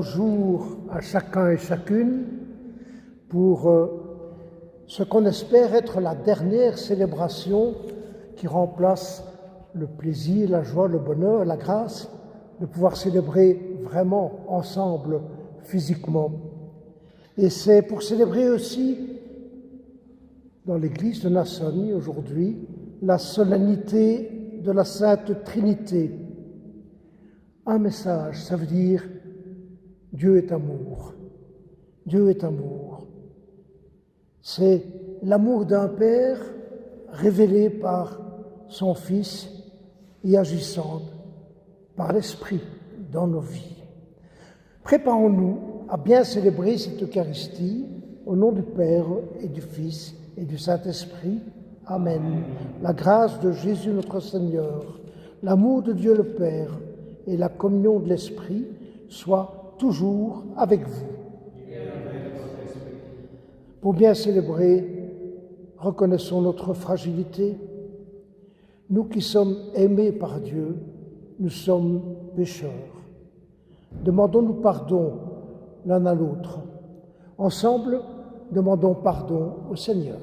bonjour à chacun et chacune pour ce qu'on espère être la dernière célébration qui remplace le plaisir, la joie, le bonheur, la grâce de pouvoir célébrer vraiment ensemble physiquement. Et c'est pour célébrer aussi dans l'église de Nassau aujourd'hui la solennité de la Sainte Trinité. Un message, ça veut dire Dieu est amour. Dieu est amour. C'est l'amour d'un Père révélé par son Fils et agissant par l'Esprit dans nos vies. Préparons-nous à bien célébrer cette Eucharistie au nom du Père et du Fils et du Saint-Esprit. Amen. La grâce de Jésus notre Seigneur, l'amour de Dieu le Père et la communion de l'Esprit soient toujours avec vous. Pour bien célébrer, reconnaissons notre fragilité. Nous qui sommes aimés par Dieu, nous sommes pécheurs. Demandons-nous pardon l'un à l'autre. Ensemble, demandons pardon au Seigneur.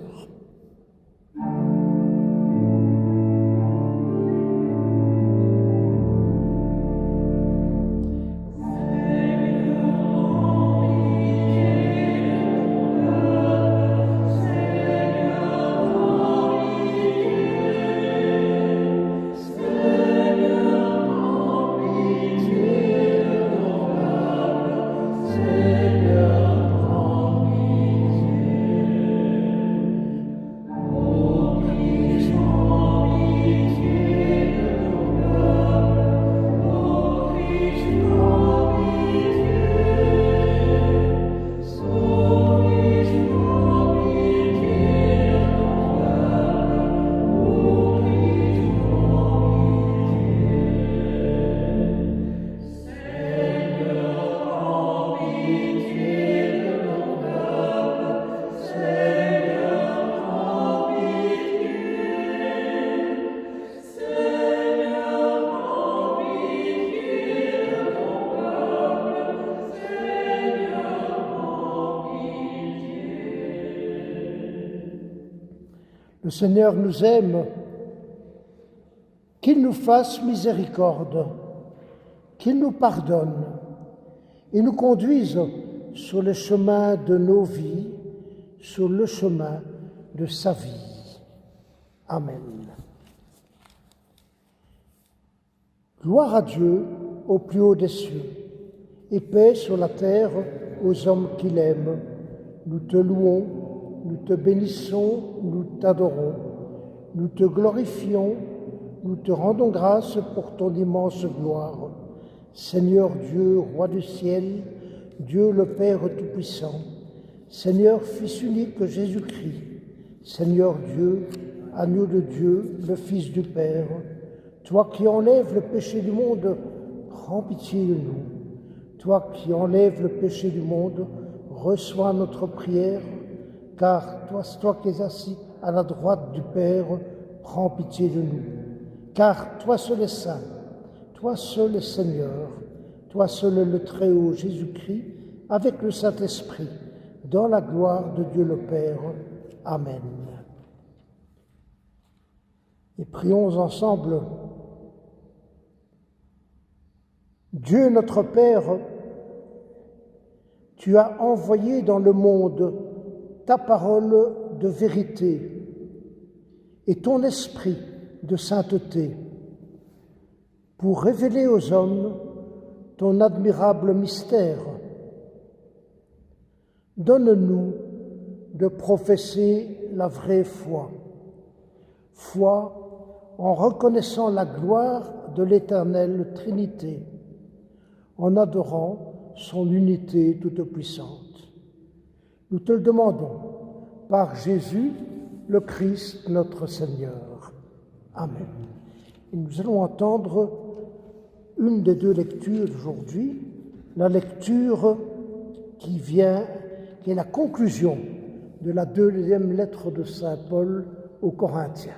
Le Seigneur nous aime, qu'il nous fasse miséricorde, qu'il nous pardonne et nous conduise sur le chemin de nos vies, sur le chemin de sa vie. Amen. Gloire à Dieu au plus haut des cieux et paix sur la terre aux hommes qu'il aime. Nous te louons. Nous te bénissons, nous t'adorons, nous te glorifions, nous te rendons grâce pour ton immense gloire. Seigneur Dieu, Roi du ciel, Dieu le Père Tout-Puissant, Seigneur Fils unique Jésus-Christ, Seigneur Dieu, agneau de Dieu, le Fils du Père, toi qui enlèves le péché du monde, prends pitié de nous. Toi qui enlèves le péché du monde, reçois notre prière. Car toi qui es assis à la droite du Père, prends pitié de nous. Car toi seul es saint, toi seul es Seigneur, toi seul le Très-Haut Jésus-Christ, avec le Saint-Esprit, dans la gloire de Dieu le Père. Amen. Et prions ensemble. Dieu notre Père, tu as envoyé dans le monde ta parole de vérité et ton esprit de sainteté pour révéler aux hommes ton admirable mystère. Donne-nous de professer la vraie foi, foi en reconnaissant la gloire de l'Éternelle Trinité, en adorant son unité toute-puissante. Nous te le demandons par Jésus, le Christ, notre Seigneur. Amen. Et nous allons entendre une des deux lectures d'aujourd'hui, la lecture qui est la conclusion de la deuxième lettre de saint Paul aux Corinthiens.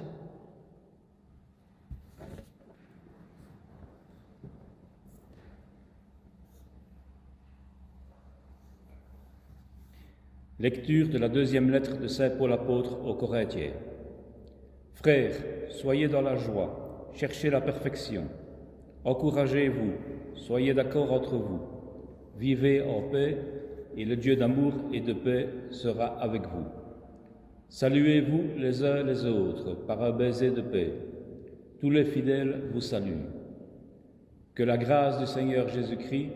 Lecture de la deuxième lettre de Saint Paul apôtre aux Corinthiens. Frères, soyez dans la joie, cherchez la perfection. Encouragez-vous, soyez d'accord entre vous. Vivez en paix, et le Dieu d'amour et de paix sera avec vous. Saluez-vous les uns les autres par un baiser de paix. Tous les fidèles vous saluent. Que la grâce du Seigneur Jésus-Christ,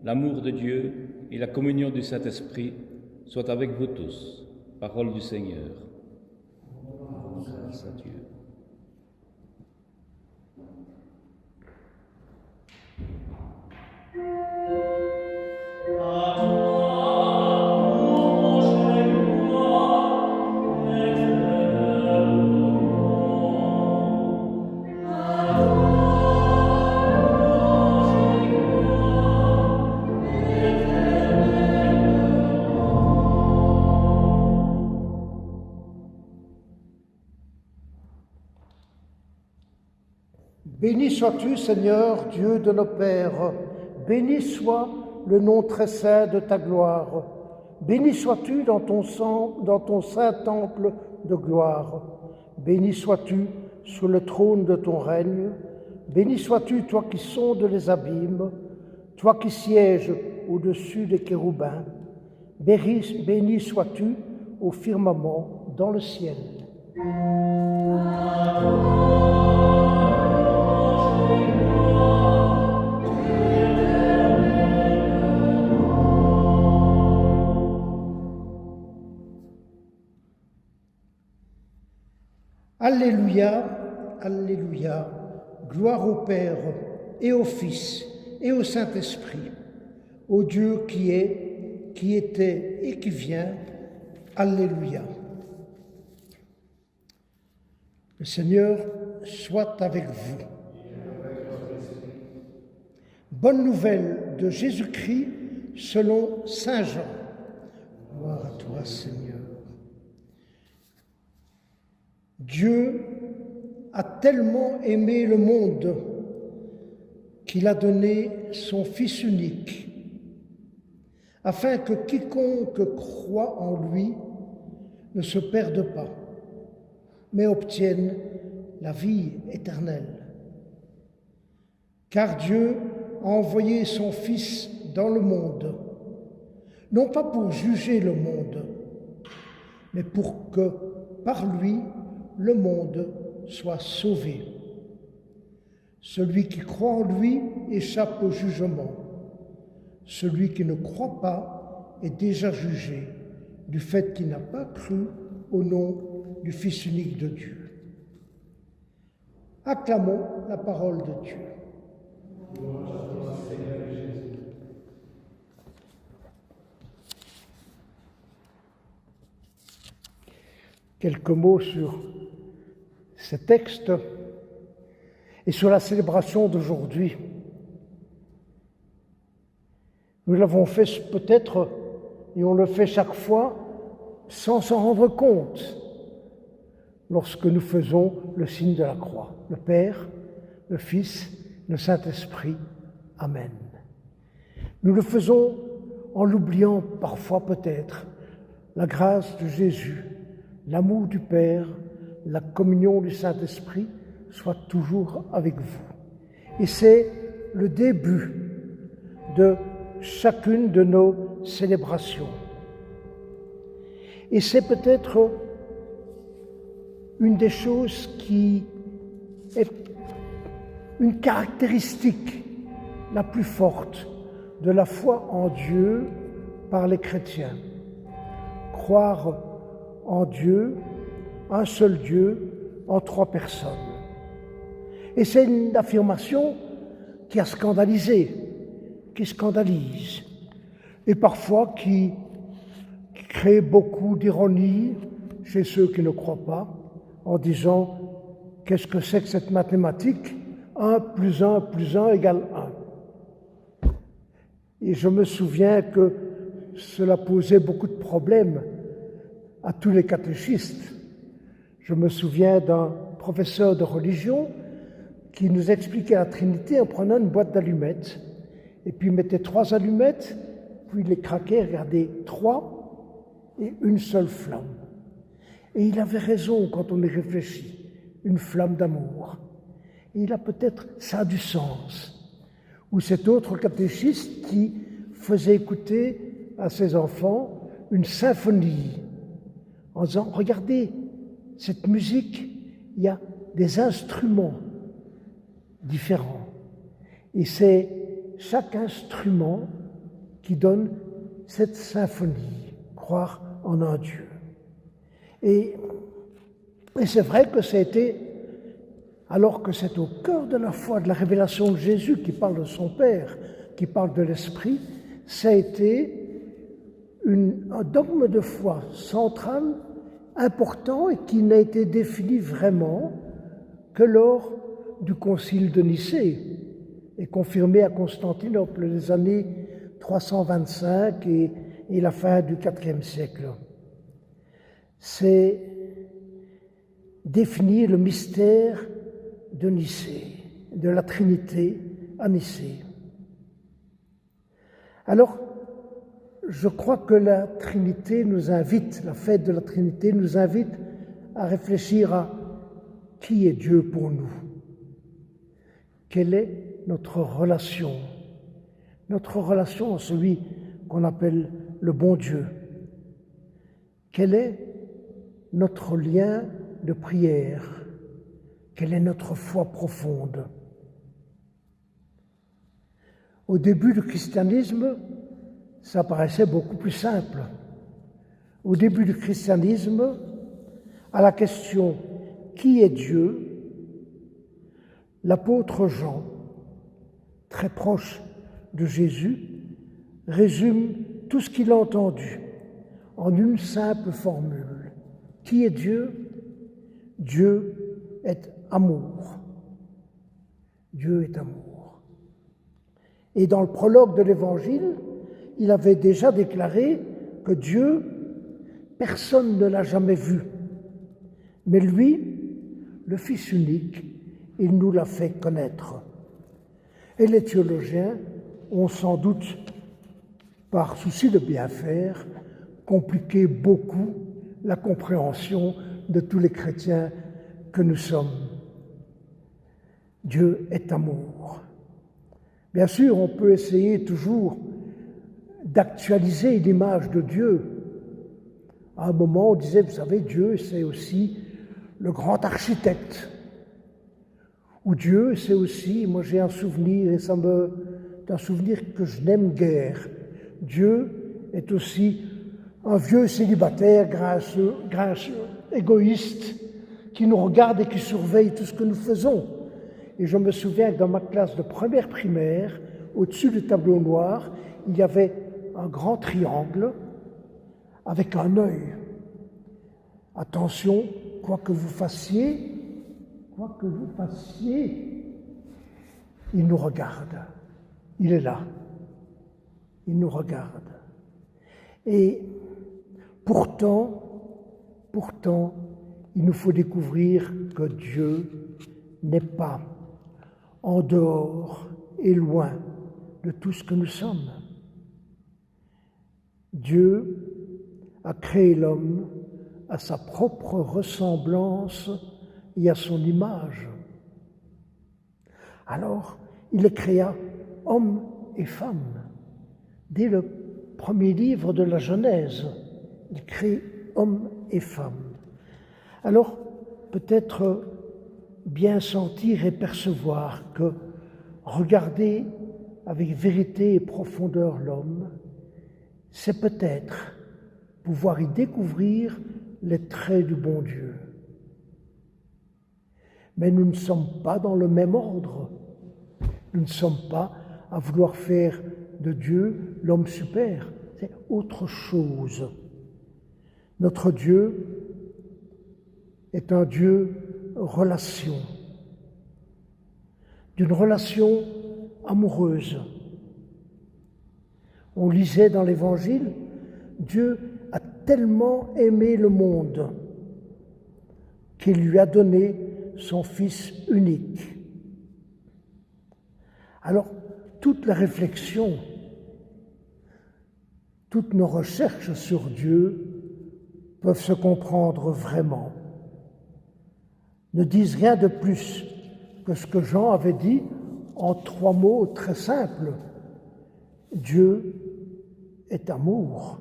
l'amour de Dieu et la communion du Saint-Esprit soient avec vous tous. Parole du Seigneur. Grâce à Dieu. Béni sois-tu, Seigneur, Dieu de nos pères. Béni soit le nom très saint de ta gloire. Béni sois-tu dans ton saint temple de gloire. Béni sois-tu sur le trône de ton règne. Béni sois-tu, toi qui sondes les abîmes, toi qui sièges au-dessus des chérubins. Béni sois-tu au firmament dans le ciel. Alléluia, Alléluia, gloire au Père et au Fils et au Saint-Esprit, au Dieu qui est, qui était et qui vient. Alléluia. Le Seigneur soit avec vous. Bonne nouvelle de Jésus-Christ selon Saint Jean. Gloire à toi, Seigneur. Dieu a tellement aimé le monde qu'il a donné son Fils unique, afin que quiconque croit en lui ne se perde pas, mais obtienne la vie éternelle. Car Dieu a envoyé son Fils dans le monde, non pas pour juger le monde, mais pour que, par lui, le monde soit sauvé. Celui qui croit en lui échappe au jugement. Celui qui ne croit pas est déjà jugé du fait qu'il n'a pas cru au nom du Fils unique de Dieu. Acclamons la parole de Dieu. Quelques mots sur ce texte et sur la célébration d'aujourd'hui. Nous l'avons fait peut-être, et on le fait chaque fois, sans s'en rendre compte, lorsque nous faisons le signe de la croix. Le Père, le Fils, le Saint-Esprit. Amen. Nous le faisons en l'oubliant parfois peut-être, la grâce de Jésus, l'amour du Père, la communion du Saint-Esprit soit toujours avec vous. Et c'est le début de chacune de nos célébrations. Et c'est peut-être une des choses qui est une caractéristique la plus forte de la foi en Dieu par les chrétiens. Croire en Dieu, un seul Dieu, en trois personnes. Et c'est une affirmation qui a scandalisé, qui scandalise, et parfois qui crée beaucoup d'ironie chez ceux qui ne croient pas, en disant « qu'est-ce que c'est que cette mathématique ? 1 plus 1 plus 1 égale 1 ». Et je me souviens que cela posait beaucoup de problèmes à tous les catéchistes. Je me souviens d'un professeur de religion qui nous expliquait la Trinité en prenant une boîte d'allumettes, et puis il mettait 3 allumettes, puis il les craquait, regardez, 3, et une seule flamme. Et il avait raison quand on y réfléchit, une flamme d'amour. Et il a peut-être ça a du sens. Ou cet autre catéchiste qui faisait écouter à ses enfants une symphonie en disant « Regardez, cette musique, il y a des instruments différents. Et c'est chaque instrument qui donne cette symphonie, croire en un Dieu. » Et c'est vrai que ça a été, alors que c'est au cœur de la foi, de la révélation de Jésus qui parle de son Père, qui parle de l'Esprit, ça a été un dogme de foi central, important et qui n'a été défini vraiment que lors du concile de Nicée et confirmé à Constantinople les années 325 et la fin du IVe siècle. C'est définir le mystère de Nicée, de la Trinité à Nicée. Alors, je crois que la Trinité nous invite, la fête de la Trinité nous invite à réfléchir à qui est Dieu pour nous. Quelle est notre relation à celui qu'on appelle le bon Dieu. Quel est notre lien de prière? Quelle est notre foi profonde? Au début du christianisme, ça paraissait beaucoup plus simple. Au début du christianisme, à la question « Qui est Dieu ?», l'apôtre Jean, très proche de Jésus, résume tout ce qu'il a entendu en une simple formule. Qui est Dieu? Dieu est amour. Dieu est amour. Et dans le prologue de l'Évangile, il avait déjà déclaré que Dieu, personne ne l'a jamais vu. Mais lui, le Fils unique, il nous l'a fait connaître. Et les théologiens ont sans doute, par souci de bien faire, compliqué beaucoup la compréhension de tous les chrétiens que nous sommes. Dieu est amour. Bien sûr, on peut essayer toujours d'actualiser l'image de Dieu. À un moment, on disait, vous savez, Dieu, c'est aussi le grand architecte. Ou Dieu, c'est aussi, moi j'ai un souvenir, et c'est un souvenir que je n'aime guère. Dieu est aussi un vieux célibataire grincheux, égoïste, qui nous regarde et qui surveille tout ce que nous faisons. Et je me souviens que dans ma classe de première primaire, au-dessus du tableau noir, il y avait un grand triangle avec un œil. Attention, quoi que vous fassiez, il nous regarde. Il est là. Il nous regarde. Et pourtant, il nous faut découvrir que Dieu n'est pas en dehors et loin de tout ce que nous sommes. Dieu a créé l'homme à sa propre ressemblance et à son image. Alors, il les créa hommes et femmes. Dès le premier livre de la Genèse, il crée hommes et femmes. Alors, peut-être bien sentir et percevoir que regarder avec vérité et profondeur l'homme, c'est peut-être pouvoir y découvrir les traits du bon Dieu. Mais nous ne sommes pas dans le même ordre. Nous ne sommes pas à vouloir faire de Dieu l'homme super. C'est autre chose. Notre Dieu est un Dieu relation, d'une relation amoureuse. On lisait dans l'Évangile, Dieu a tellement aimé le monde qu'il lui a donné son Fils unique. Alors, toute la réflexion, toutes nos recherches sur Dieu peuvent se comprendre vraiment, ne disent rien de plus que ce que Jean avait dit en 3 mots très simples. Dieu est amour.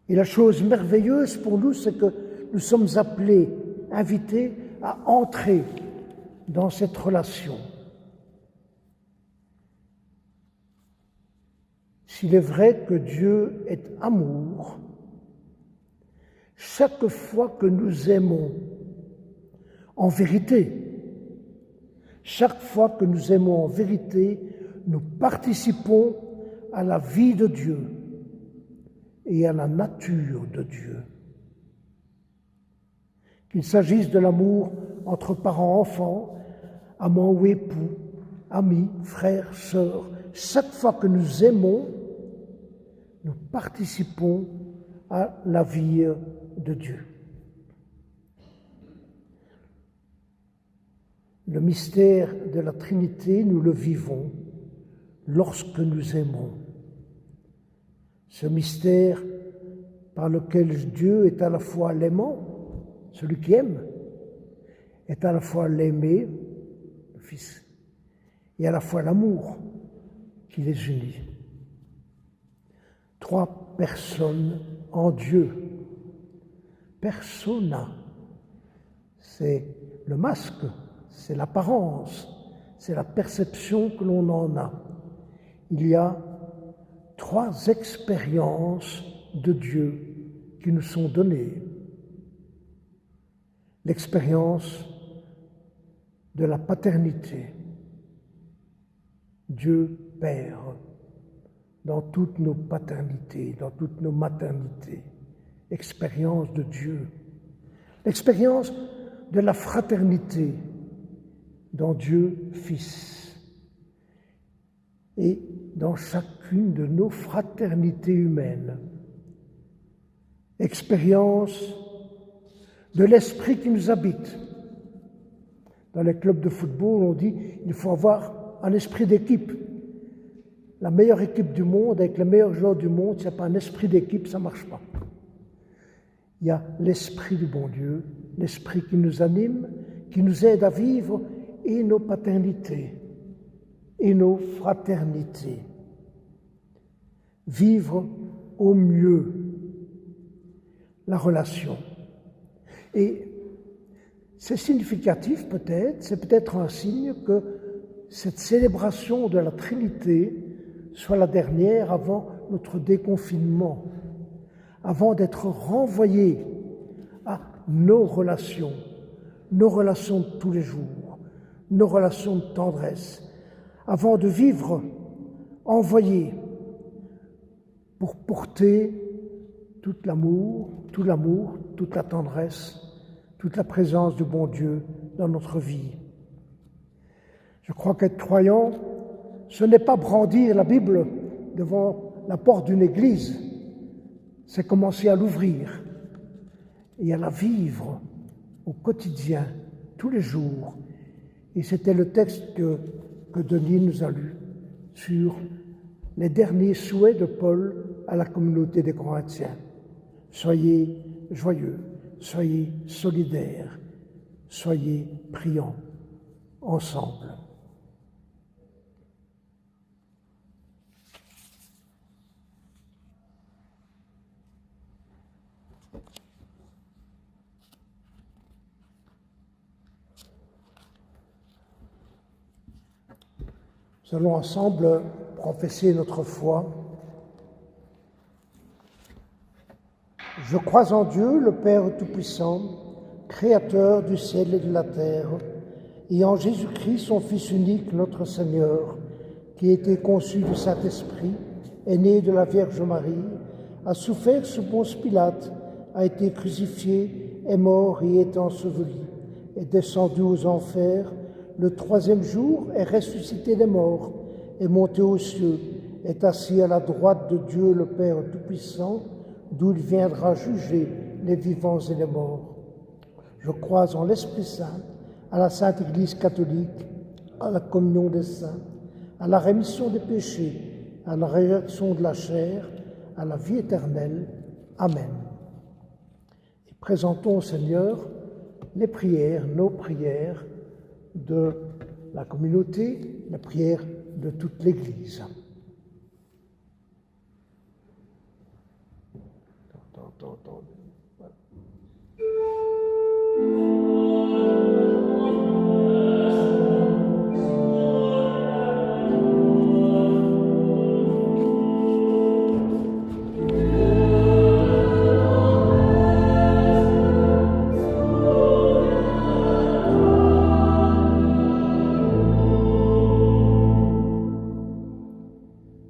Et la chose merveilleuse pour nous, c'est que nous sommes appelés, invités à entrer dans cette relation. S'il est vrai que Dieu est amour, chaque fois que nous aimons en vérité, chaque fois que nous aimons en vérité, nous participons à la vie de Dieu et à la nature de Dieu. Qu'il s'agisse de l'amour entre parents-enfants, amants ou époux, amis, frères, sœurs, chaque fois que nous aimons, nous participons à la vie de Dieu. Le mystère de la Trinité, nous le vivons lorsque nous aimons. Ce mystère par lequel Dieu est à la fois l'aimant, celui qui aime, est à la fois l'aimé, le Fils, et à la fois l'amour qui les unit. 3 personnes en Dieu. Persona, c'est le masque, c'est l'apparence, c'est la perception que l'on en a. Il y a 3 expériences de Dieu qui nous sont données. L'expérience de la paternité, Dieu Père, dans toutes nos paternités, dans toutes nos maternités, expérience de Dieu. L'expérience de la fraternité dans Dieu Fils. Et dans chacune de nos fraternités humaines. Expérience de l'esprit qui nous habite. Dans les clubs de football, on dit qu'il faut avoir un esprit d'équipe. La meilleure équipe du monde, avec les meilleurs joueurs du monde, s'il n'y a pas un esprit d'équipe, ça ne marche pas. Il y a l'esprit du bon Dieu, l'esprit qui nous anime, qui nous aide à vivre et nos paternités et nos fraternités. Vivre au mieux la relation. Et c'est significatif peut-être, c'est peut-être un signe que cette célébration de la Trinité soit la dernière avant notre déconfinement, avant d'être renvoyés à nos relations de tous les jours, nos relations de tendresse, avant de vivre envoyés pour porter tout l'amour, toute la tendresse, toute la présence du bon Dieu dans notre vie. Je crois qu'être croyant, ce n'est pas brandir la Bible devant la porte d'une église, c'est commencer à l'ouvrir et à la vivre au quotidien, tous les jours. Et c'était le texte que Denis nous a lu sur les derniers souhaits de Paul à la communauté des Corinthiens. Soyez joyeux, soyez solidaires, soyez priants ensemble. Nous allons ensemble professer notre foi. Je crois en Dieu, le Père Tout-Puissant, Créateur du ciel et de la terre, et en Jésus-Christ, son Fils unique, notre Seigneur, qui a été conçu du Saint-Esprit, est né de la Vierge Marie, a souffert sous Ponce Pilate, a été crucifié, est mort et est enseveli, est descendu aux enfers, le 3e jour est ressuscité des morts, est monté aux cieux, est assis à la droite de Dieu le Père Tout-Puissant, d'où il viendra juger les vivants et les morts. Je crois en l'Esprit Saint, à la Sainte Église catholique, à la communion des saints, à la rémission des péchés, à la résurrection de la chair, à la vie éternelle. Amen. Présentons au Seigneur les prières, nos prières de la communauté, la prière de toute l'Église. Voilà.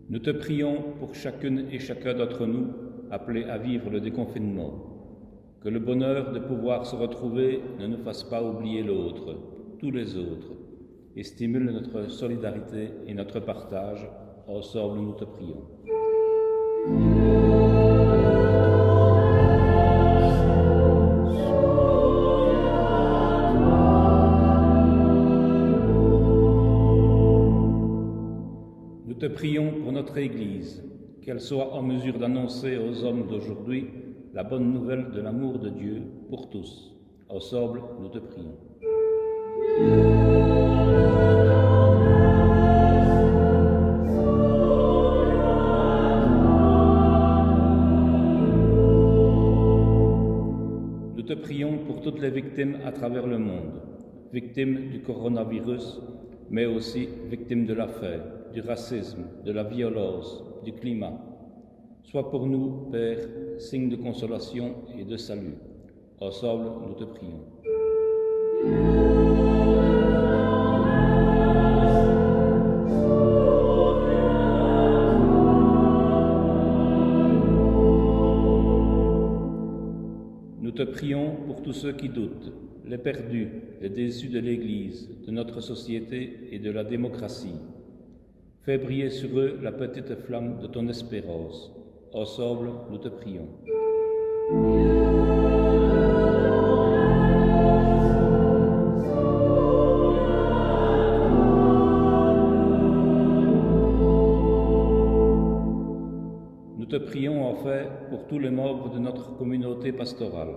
Nous te prions pour chacune et chacun d'entre nous appelés à vivre le déconfinement. Que le bonheur de pouvoir se retrouver ne nous fasse pas oublier l'autre, tous les autres, et stimule notre solidarité et notre partage. Ensemble, nous te prions. Nous te prions pour notre Église, qu'elle soit en mesure d'annoncer aux hommes d'aujourd'hui la bonne nouvelle de l'amour de Dieu pour tous. Ensemble, nous te prions. Nous te prions pour toutes les victimes à travers le monde, victimes du coronavirus, mais aussi victimes de la faim, du racisme, de la violence, du climat. Sois pour nous, Père, signe de consolation et de salut. Ensemble, nous te prions. Nous te prions pour tous ceux qui doutent, les perdus, les déçus de l'Église, de notre société et de la démocratie. Fais briller sur eux la petite flamme de ton espérance. Ensemble, nous te prions. Nous te prions enfin pour tous les membres de notre communauté pastorale,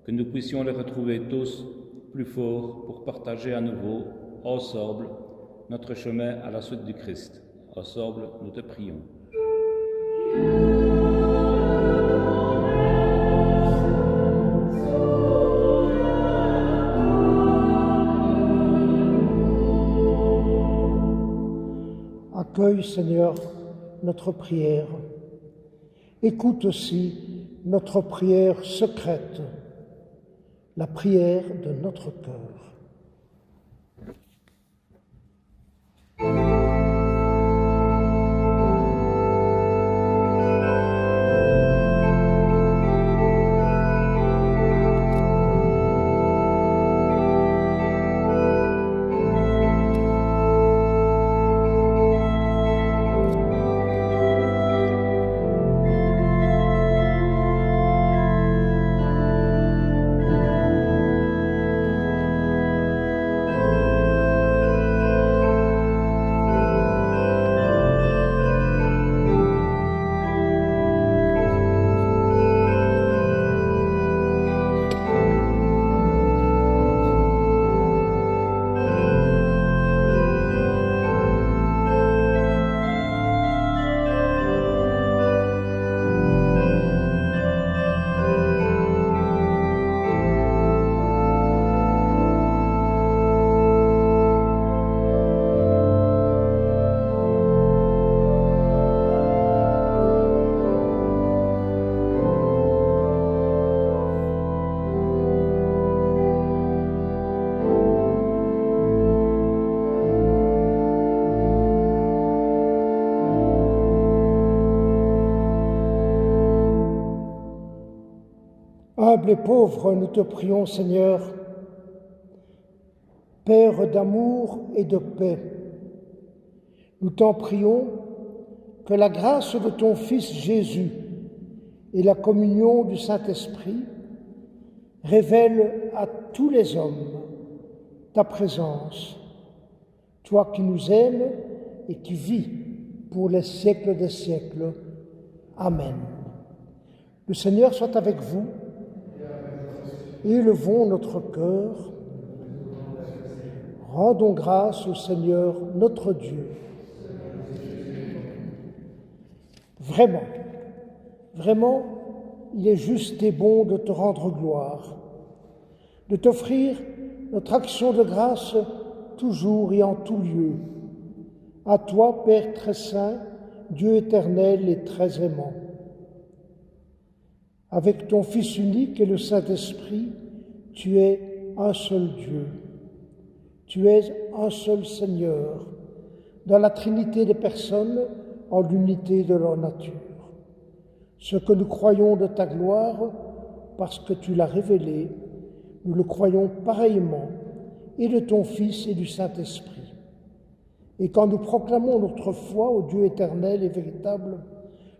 que nous puissions les retrouver tous plus forts pour partager à nouveau, ensemble, notre chemin à la suite du Christ. Ensemble, nous te prions. Accueille, Seigneur, notre prière. Écoute aussi notre prière secrète, la prière de notre cœur. Humbles et pauvres, nous te prions, Seigneur, Père d'amour et de paix. Nous t'en prions que la grâce de ton Fils Jésus et la communion du Saint-Esprit révèlent à tous les hommes ta présence, toi qui nous aimes et qui vis pour les siècles des siècles. Amen. Le Seigneur soit avec vous. Élevons notre cœur. Rendons grâce au Seigneur notre Dieu. Vraiment, vraiment, il est juste et bon de te rendre gloire, de t'offrir notre action de grâce toujours et en tout lieu. À toi, Père très saint, Dieu éternel et très aimant. Avec ton Fils unique et le Saint-Esprit, tu es un seul Dieu. Tu es un seul Seigneur, dans la Trinité des personnes, en l'unité de leur nature. Ce que nous croyons de ta gloire, parce que tu l'as révélé, nous le croyons pareillement, et de ton Fils et du Saint-Esprit. Et quand nous proclamons notre foi au Dieu éternel et véritable,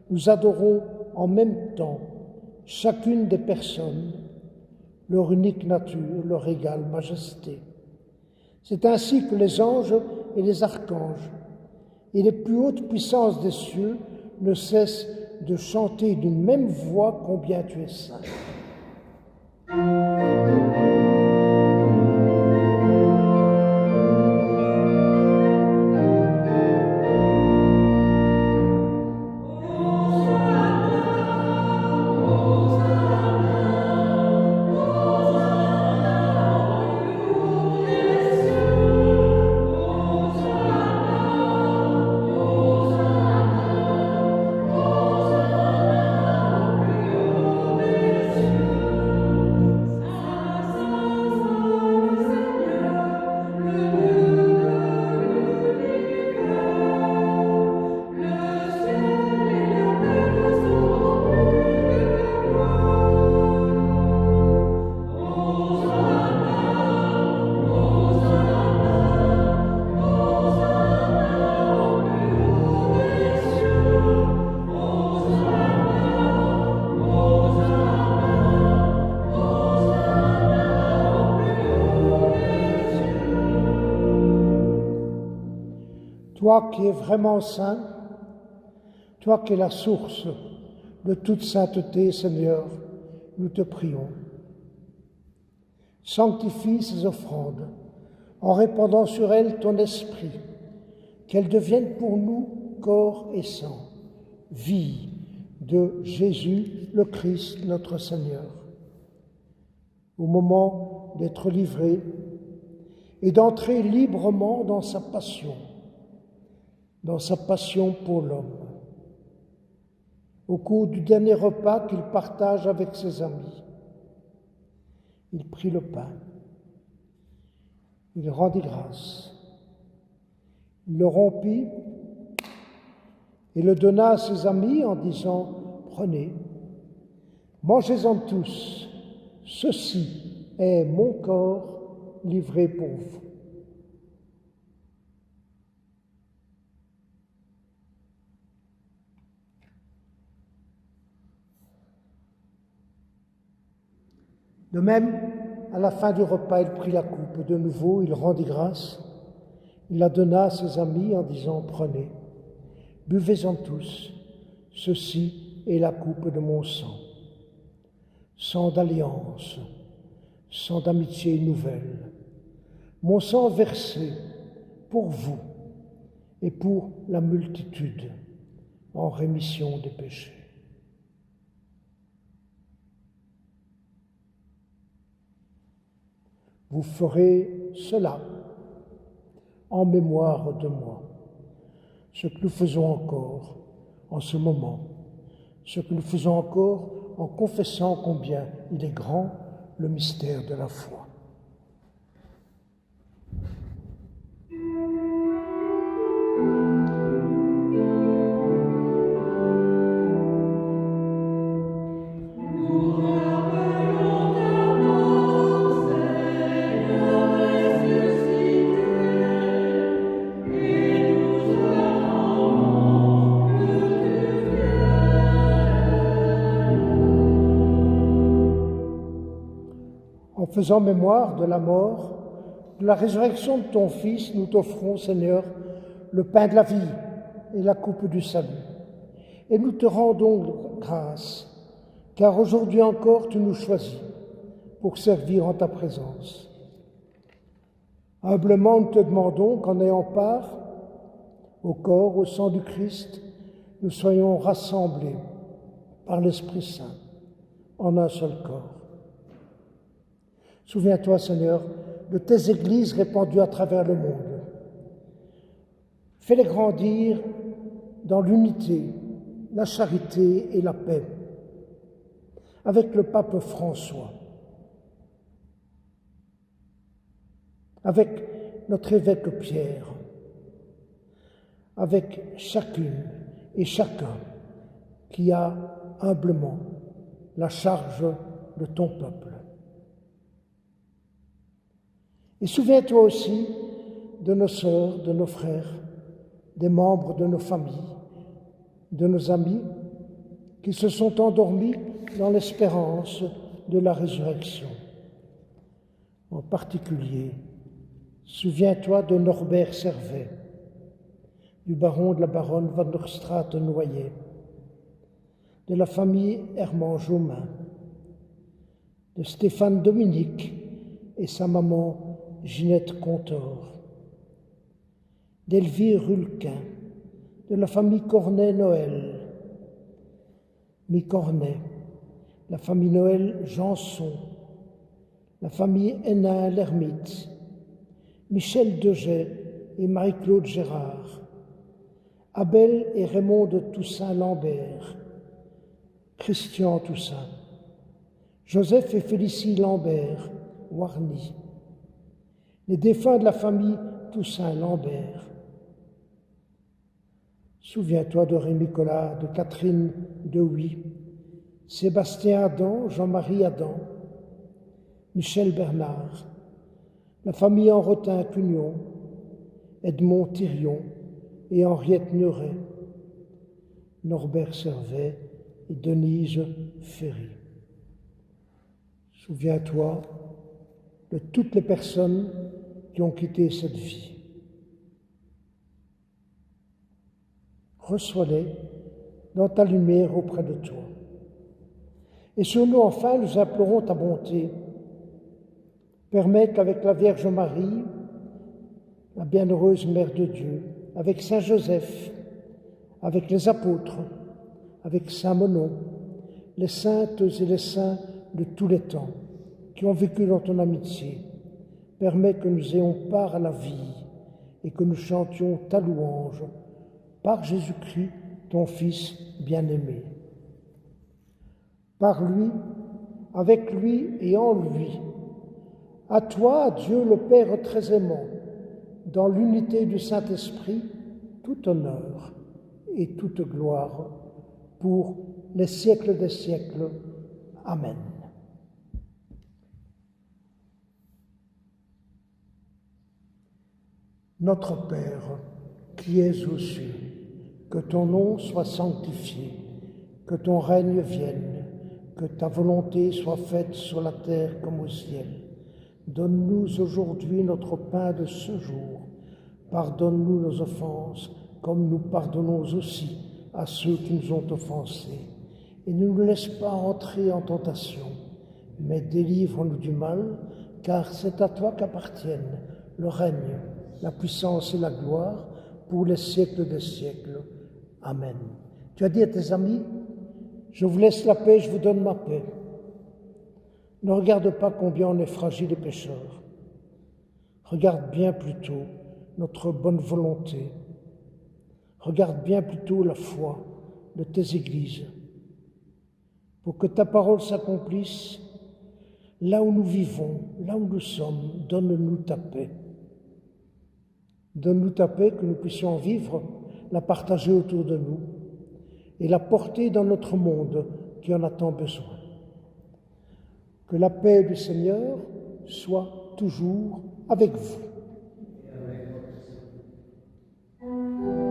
nous adorons en même temps chacune des personnes, leur unique nature, leur égale majesté. C'est ainsi que les anges et les archanges et les plus hautes puissances des cieux ne cessent de chanter d'une même voix combien tu es saint. Toi qui es vraiment saint, toi qui es la source de toute sainteté, Seigneur, nous te prions. Sanctifie ces offrandes en répandant sur elles ton esprit, qu'elles deviennent pour nous corps et sang, vie de Jésus le Christ, notre Seigneur. Au moment d'être livré et d'entrer librement dans sa passion pour l'homme. Au cours du dernier repas qu'il partage avec ses amis, il prit le pain, il rendit grâce, il le rompit et le donna à ses amis en disant « Prenez, mangez-en tous, ceci est mon corps livré pour vous. » De même, à la fin du repas, il prit la coupe. De nouveau, il rendit grâce. Il la donna à ses amis en disant « Prenez, buvez-en tous. Ceci est la coupe de mon sang. Sang d'alliance, sang d'amitié nouvelle. Mon sang versé pour vous et pour la multitude en rémission des péchés. » Vous ferez cela en mémoire de moi, ce que nous faisons encore en ce moment, ce que nous faisons encore en confessant combien il est grand le mystère de la foi. En faisant mémoire de la mort, de la résurrection de ton Fils, nous t'offrons, Seigneur, le pain de la vie et la coupe du salut. Et nous te rendons grâce, car aujourd'hui encore tu nous choisis pour servir en ta présence. Humblement, nous te demandons qu'en ayant part au corps, au sang du Christ, nous soyons rassemblés par l'Esprit Saint en un seul corps. Souviens-toi, Seigneur, de tes églises répandues à travers le monde. Fais-les grandir dans l'unité, la charité et la paix, avec le pape François, avec notre évêque Pierre, avec chacune et chacun qui a humblement la charge de ton peuple. Et souviens-toi aussi de nos sœurs, de nos frères, des membres de nos familles, de nos amis qui se sont endormis dans l'espérance de la résurrection. En particulier, souviens-toi de Norbert Servet, du baron de la baronne van der Straat-Noyer, de la famille Herman Jaumin, de Stéphane Dominique et sa maman Ginette Contor, d'Elvire Rulquin, de la famille Cornet-Noël, Mi-Cornet, la famille Noël Janson, la famille Hénin-Lermite, Michel Deget et Marie-Claude Gérard, Abel et Raymond de Toussaint-Lambert, Christian Toussaint, Joseph et Félicie Lambert, Warny, les défunts de la famille Toussaint-Lambert. Souviens-toi de Rémi-Colas, de Catherine Dehuy, Sébastien Adam, Jean-Marie Adam, Michel Bernard, la famille Henrotin-Cugnon, Edmond Thirion et Henriette Neuret, Norbert Servet et Denise Ferry. Souviens-toi de toutes les personnes qui ont quitté cette vie. Reçois-les dans ta lumière auprès de toi. Et sur nous, enfin, nous implorons ta bonté. Permets qu'avec la Vierge Marie, la bienheureuse Mère de Dieu, avec Saint Joseph, avec les apôtres, avec Saint Monon, les saintes et les saints de tous les temps qui ont vécu dans ton amitié, permets que nous ayons part à la vie et que nous chantions ta louange par Jésus-Christ, ton Fils bien-aimé. Par lui, avec lui et en lui, à toi, Dieu le Père très aimant, dans l'unité du Saint-Esprit, tout honneur et toute gloire pour les siècles des siècles. Amen. Notre Père, qui es aux cieux, que ton nom soit sanctifié, que ton règne vienne, que ta volonté soit faite sur la terre comme au ciel. Donne-nous aujourd'hui notre pain de ce jour. Pardonne-nous nos offenses, comme nous pardonnons aussi à ceux qui nous ont offensés. Et ne nous laisse pas entrer en tentation, mais délivre-nous du mal, car c'est à toi qu'appartiennent le règne, la puissance et la gloire pour les siècles des siècles. Amen. Tu as dit à tes amis, je vous laisse la paix, je vous donne ma paix. Ne regarde pas combien on est fragile et pécheur. Regarde bien plutôt notre bonne volonté. Regarde bien plutôt la foi de tes églises. Pour que ta parole s'accomplisse, là où nous vivons, là où nous sommes, donne-nous ta paix. Donne-nous ta paix, que nous puissions vivre, la partager autour de nous et la porter dans notre monde qui en a tant besoin. Que la paix du Seigneur soit toujours avec vous. Amen.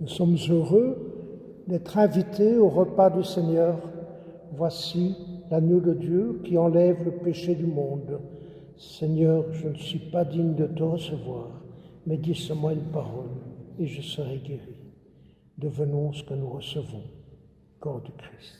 Nous sommes heureux d'être invités au repas du Seigneur. Voici l'agneau de Dieu qui enlève le péché du monde. Seigneur, je ne suis pas digne de te recevoir, mais dis seulement une parole et je serai guéri. Devenons ce que nous recevons, corps du Christ.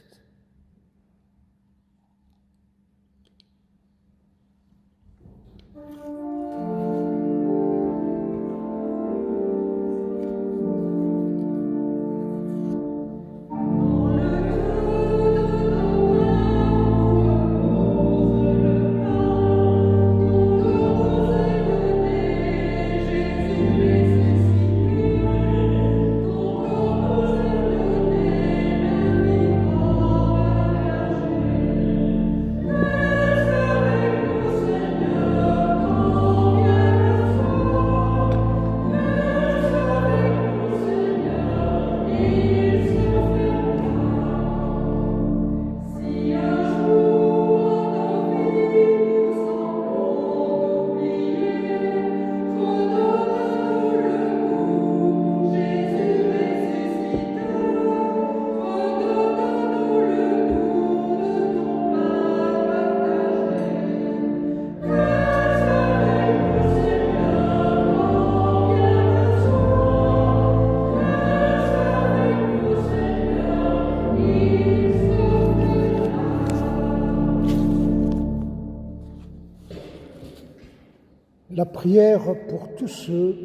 La prière pour tous ceux,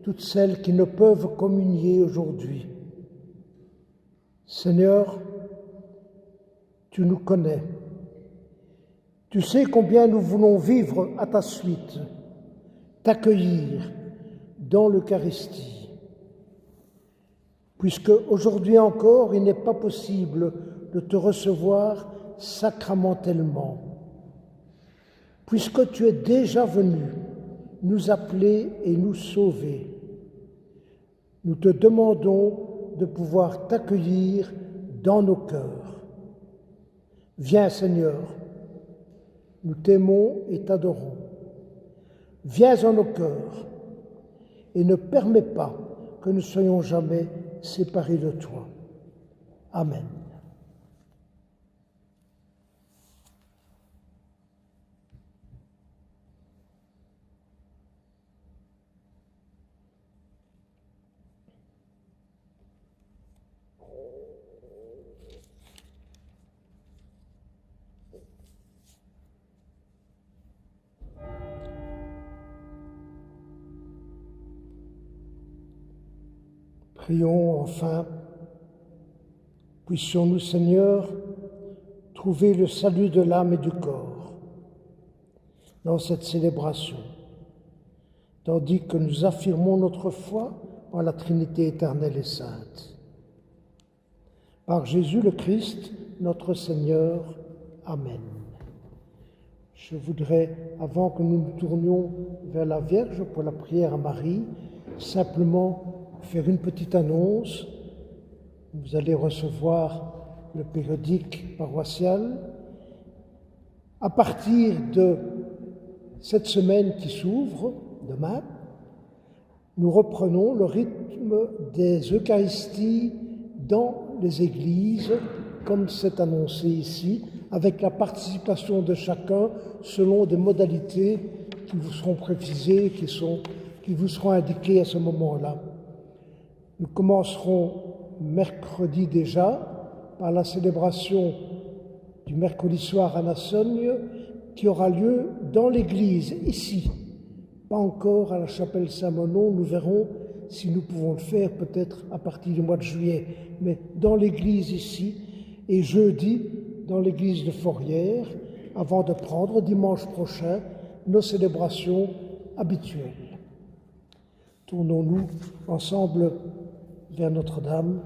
toutes celles qui ne peuvent communier aujourd'hui. Seigneur, tu nous connais. Tu sais combien nous voulons vivre à ta suite, t'accueillir dans l'Eucharistie. Puisque aujourd'hui encore, il n'est pas possible de te recevoir sacramentellement. Puisque tu es déjà venu nous appeler et nous sauver, nous te demandons de pouvoir t'accueillir dans nos cœurs. Viens Seigneur, nous t'aimons et t'adorons. Viens en nos cœurs et ne permets pas que nous soyons jamais séparés de toi. Amen. Prions enfin, puissions-nous, Seigneur, trouver le salut de l'âme et du corps dans cette célébration, tandis que nous affirmons notre foi en la Trinité éternelle et sainte. Par Jésus le Christ, notre Seigneur. Amen. Je voudrais, avant que nous nous tournions vers la Vierge pour la prière à Marie, simplement faire une petite annonce. Vous allez recevoir le périodique paroissial. À partir de cette semaine qui s'ouvre, demain, nous reprenons le rythme des Eucharisties dans les églises, comme c'est annoncé ici, avec la participation de chacun selon des modalités qui vous seront précisées, qui vous seront indiquées à ce moment-là. Nous commencerons mercredi déjà par la célébration du mercredi soir à Nassogne qui aura lieu dans l'église, ici. Pas encore à la chapelle Saint-Monon, nous verrons si nous pouvons le faire peut-être à partir du mois de juillet, mais dans l'église ici, et jeudi dans l'église de Fourrières, avant de prendre dimanche prochain nos célébrations habituelles. Tournons-nous ensemble vers Notre-Dame.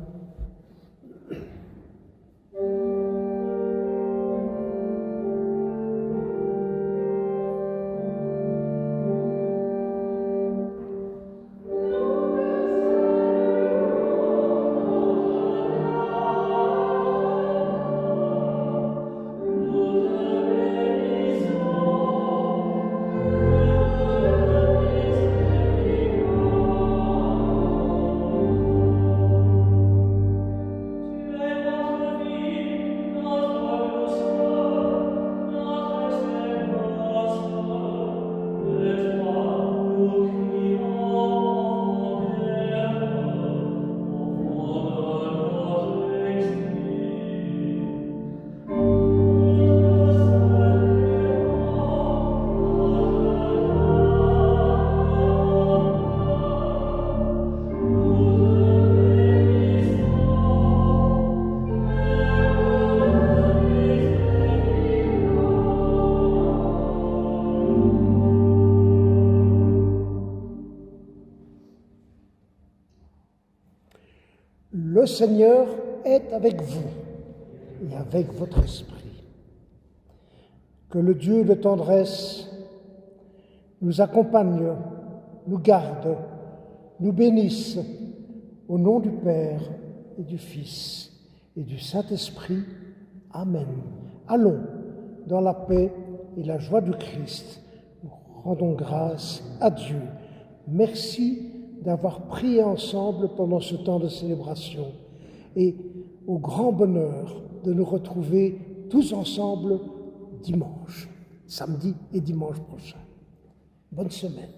Le Seigneur est avec vous et avec votre esprit. Que le Dieu de tendresse nous accompagne, nous garde, nous bénisse, au nom du Père et du Fils et du Saint-Esprit. Amen. Allons dans la paix et la joie du Christ. Nous rendons grâce à Dieu. Merci d'avoir prié ensemble pendant ce temps de célébration et au grand bonheur de nous retrouver tous ensemble dimanche, samedi et dimanche prochain. Bonne semaine.